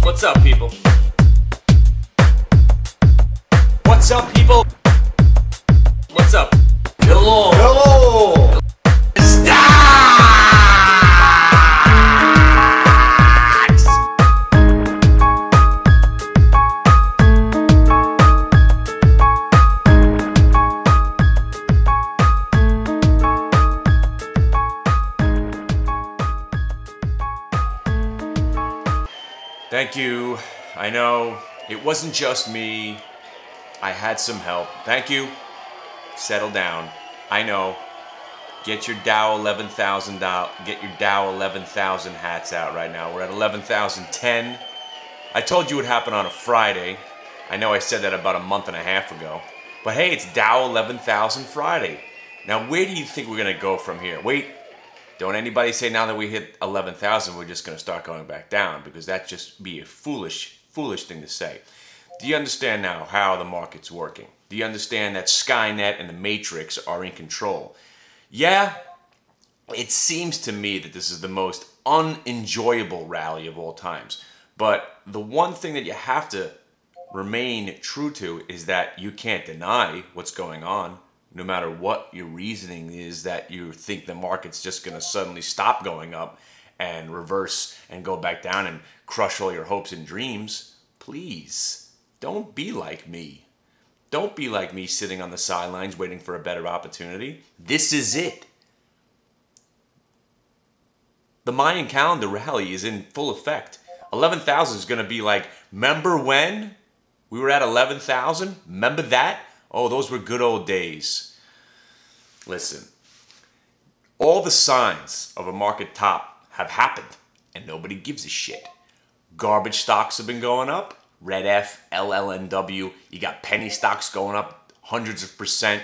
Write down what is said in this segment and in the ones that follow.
What's up, people? What's up, people? What's up? Hello. Hello! Thank you. I know it wasn't just me. I had some help. Thank you. Settle down. I know. Get your Dow 11,000 get your Dow 11,000 hats out right now. We're at 11,010. I told you it would happen on a Friday. I know I said that about a month and a half ago. But hey, it's Dow 11,000 Friday. Now, where do you think we're going to go from here? Wait. Don't anybody say now that we hit 11,000 we're just going to start going back down, because that'd just be a foolish thing to say. Do you understand now how the market's working? Do you understand that Skynet and the Matrix are in control? Yeah, it seems to me that this is the most unenjoyable rally of all times. But the one thing that you have to remain true to is that you can't deny what's going on. No matter what your reasoning is that you think the market's just going to suddenly stop going up and reverse and go back down and crush all your hopes and dreams, please don't be like me. Don't be like me sitting on the sidelines waiting for a better opportunity. This is it. The Mayan calendar rally is in full effect. 11,000 is going to be like, remember when we were at 11,000? Remember that? Oh, those were good old days. Listen, all the signs of a market top have happened, and nobody gives a shit. Garbage stocks have been going up. Red F, LLNW. You got penny stocks going up hundreds of %.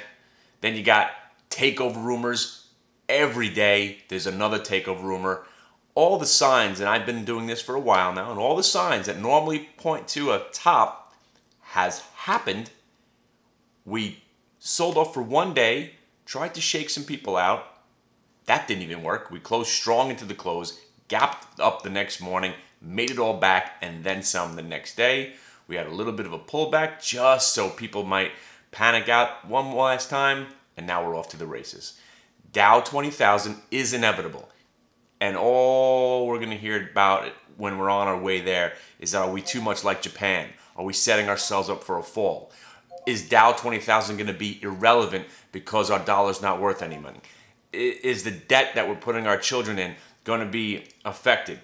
Then you got takeover rumors. Every day there's another takeover rumor. All the signs, and I've been doing this for a while now, and all the signs that normally point to a top has happened. We sold off for one day, tried to shake some people out. That didn't even work. We closed strong into the close, gapped up the next morning, made it all back, and then some the next day. We had a little bit of a pullback just so people might panic out one last time, and now we're off to the races. Dow 20,000 is inevitable. And all we're going to hear about it when we're on our way there is, are we too much like Japan? Are we setting ourselves up for a fall? Is Dow 20,000 going to be irrelevant because our dollar's not worth any money? Is the debt that we're putting our children in going to be affected?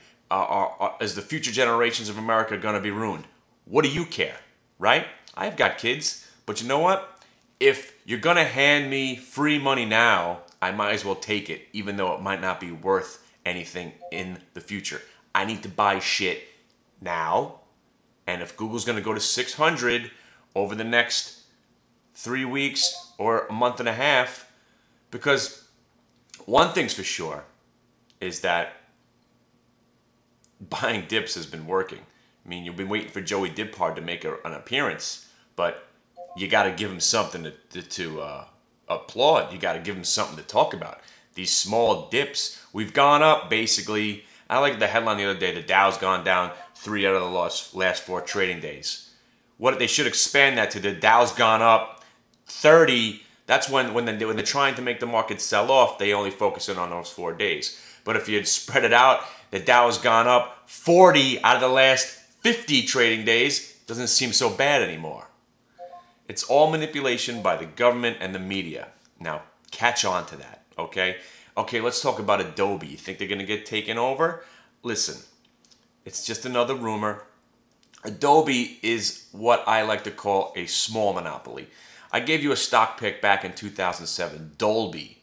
Is the future generations of America going to be ruined? What do you care, right? I've got kids, but you know what? If you're going to hand me free money now, I might as well take it, even though it might not be worth anything in the future. I need to buy shit now, and if Google's going to go to 600 over the next 3 weeks or a month and a half, because one thing's for sure is that buying dips has been working. I mean, you've been waiting for Joey Diphard to make an appearance, but you got to give him something to applaud. You got to give him something to talk about. These small dips, we've gone up basically. I like the headline the other day, the Dow's gone down 3 out of the last 4 trading days. What they should expand that to, the Dow's gone up 30. That's when they're trying to make the market sell off, they only focus in on those 4 days. But if you'd spread it out, the Dow has gone up 40 out of the last 50 trading days. Doesn't seem so bad anymore. It's all manipulation by the government and the media. Now, catch on to that, okay? Okay, let's talk about Adobe. You think they're going to get taken over? Listen, it's just another rumor. Adobe is what I like to call a small monopoly. I gave you a stock pick back in 2007, Dolby.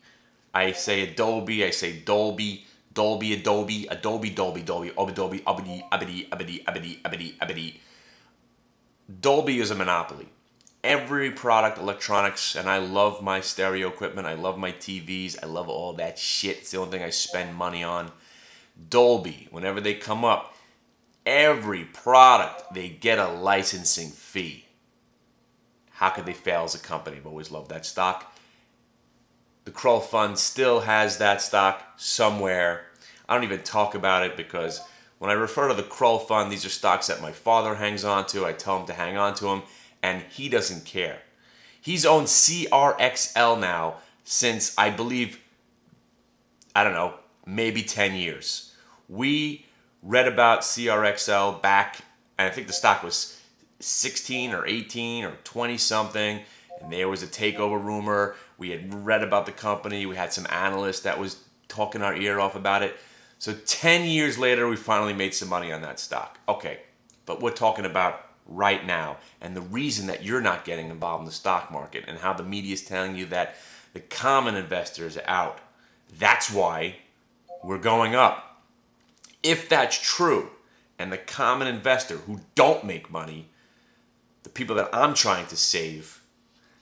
I say Adobe, I say Dolby, Dolby, Adobe, Adobe, Dolby, Dolby, Adobe, Abadi, Abadi, Abadi, Abadi, Abadi, Abadi. Dolby is a monopoly. Every product, electronics, and I love my stereo equipment, I love my TVs, I love all that shit. It's the only thing I spend money on. Dolby, whenever they come up, every product, they get a licensing fee. How could they fail as a company? I've always loved that stock. The Kroll Fund still has that stock somewhere. I don't even talk about it because When I refer to the Kroll Fund, these are stocks that my father hangs on to. I tell him to hang on to them, and he doesn't care. He's owned CRXL now since, I believe, I don't know, maybe 10 years. We read about CRXL back, and I think the stock was 16 or 18 or 20 something, and there was a takeover rumor. We had read about the company. We had some analyst that was talking our ear off about it. So 10 years later, we finally made some money on that stock. Okay, but we're talking about right now, and the reason that you're not getting involved in the stock market and how the media is telling you that the common investors are out. That's why we're going up. If that's true, and the common investor who don't make money, the people that I'm trying to save,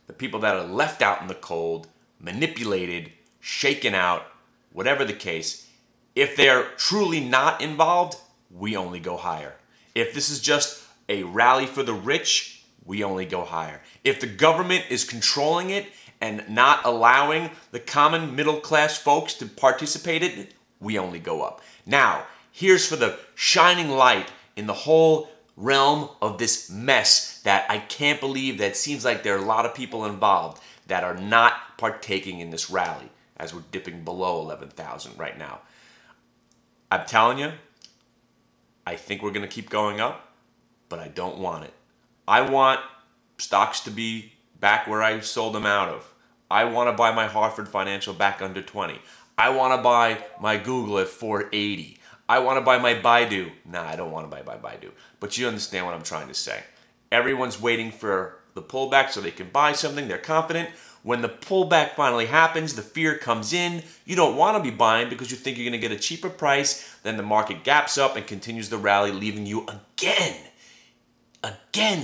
the people that are left out in the cold, manipulated, shaken out, whatever the case, if they're truly not involved, we only go higher. If this is just a rally for the rich, we only go higher. If the government is controlling it and not allowing the common middle class folks to participate in it, we only go up. Now, here's for the shining light in the whole realm of this mess that I can't believe that it seems like there are a lot of people involved that are not partaking in this rally as we're dipping below 11,000 right now. I'm telling you, I think we're going to keep going up, but I don't want it. I want stocks to be back where I sold them out of. I want to buy my Hartford Financial back under 20. I want to buy my Google at 480. I want to buy my Baidu. Nah, I don't want to buy my Baidu. But you understand what I'm trying to say. Everyone's waiting for the pullback so they can buy something. They're confident. When the pullback finally happens, the fear comes in. You don't want to be buying because you think you're going to get a cheaper price. Then the market gaps up and continues the rally, leaving you again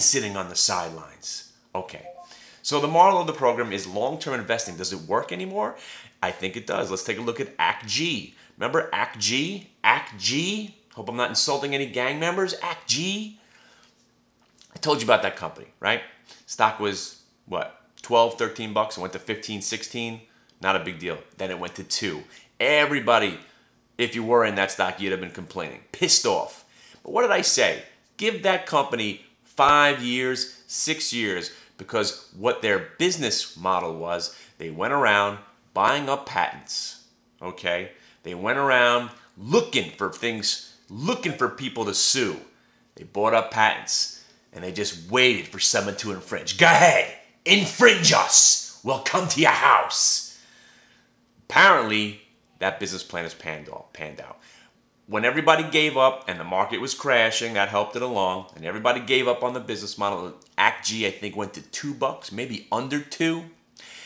sitting on the sidelines. Okay. So the moral of the program is long-term investing. Does it work anymore? I think it does. Let's take a look at ACG. Remember ACG? ACG? Hope I'm not insulting any gang members. ACG? I told you about that company, right? Stock was, what, 12, 13 bucks. It went to 15, 16. Not a big deal. Then it went to 2. Everybody, if you were in that stock, you'd have been complaining. Pissed off. But what did I say? Give that company 5 years, 6 years, because what their business model was, they went around buying up patents, okay? They went around looking for things, looking for people to sue. They bought up patents, and they just waited for someone to infringe. Go ahead, infringe us. We'll come to your house. Apparently, that business plan has panned out. When everybody gave up and the market was crashing, that helped it along, and everybody gave up on the business model, ACG, I think, went to 2 bucks, maybe under 2.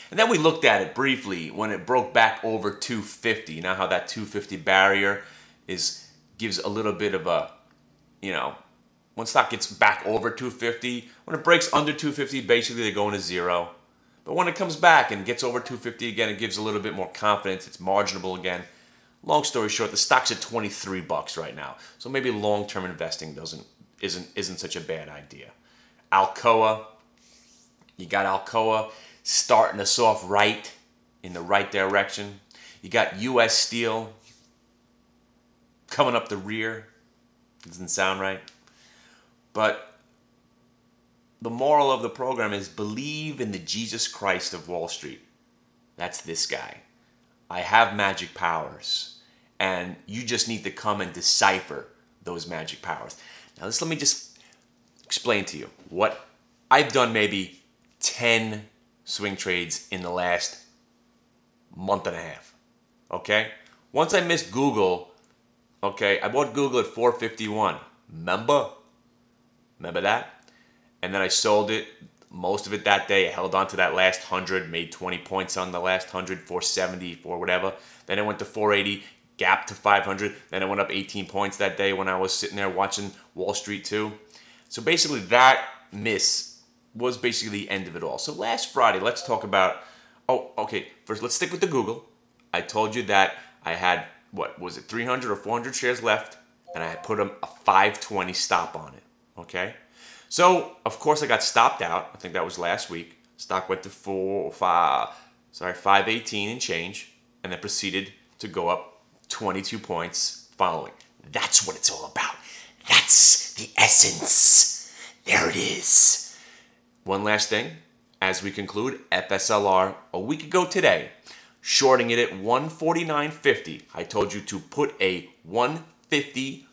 And then we looked at it briefly when it broke back over 250. You know how that 250 barrier gives a little bit of a, when stock gets back over 250, when it breaks under 250, basically they go into zero. But when it comes back and gets over 250 again, it gives a little bit more confidence. It's marginable again. Long story short, the stock's at 23 bucks right now. So maybe long-term investing isn't such a bad idea. Alcoa, you got Alcoa starting us off right in the right direction. You got US Steel coming up the rear. Doesn't sound right. But the moral of the program is believe in the Jesus Christ of Wall Street. That's this guy. I have magic powers. And you just need to come and decipher those magic powers. Now, let me just explain to you what I've done. Maybe 10 swing trades in the last month and a half. Okay? Once I missed Google, okay, I bought Google at 451. Remember that? And then I sold it, most of it that day. I held on to that last 100, made 20 points on the last 100, 470, or whatever. Then it went to 480, gap to 500. Then it went up 18 points that day when I was sitting there watching Wall Street 2. So basically that miss was basically the end of it all. So last Friday, let's talk about, first let's stick with the Google. I told you that I had, 300 or 400 shares left, and I had put a 520 stop on it, okay? So, of course, I got stopped out. I think that was last week. Stock went to 518 and change, and then proceeded to go up 22 points following. That's what it's all about. That's the essence. There it is. One last thing, as we conclude, FSLR a week ago today, shorting it at 149.50. I told you to put a 150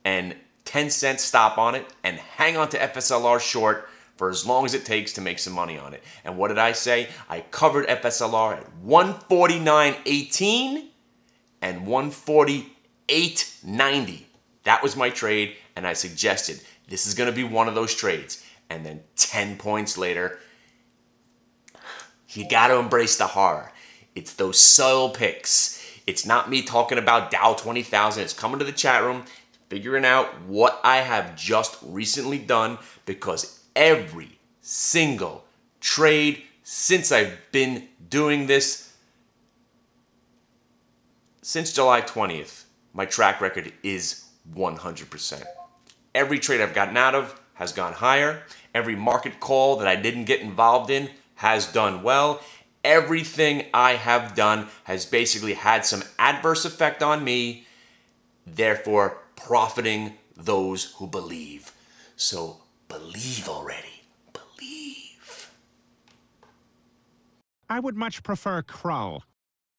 and 10-cent stop on it and hang on to FSLR short for as long as it takes to make some money on it. And what did I say? I covered FSLR at 149.18 and 148.90. That was my trade, and I suggested this is going to be one of those trades. And then 10 points later, you got to embrace the horror. It's those subtle picks. It's not me talking about Dow 20,000. It's coming to the chat room, figuring out what I have just recently done, because every single trade since I've been doing this, since July 20th, my track record is 100%. Every trade I've gotten out of has gone higher. Every market call that I didn't get involved in has done well. Everything I have done has basically had some adverse effect on me, therefore profiting those who believe. So believe already. Believe. I would much prefer Krull.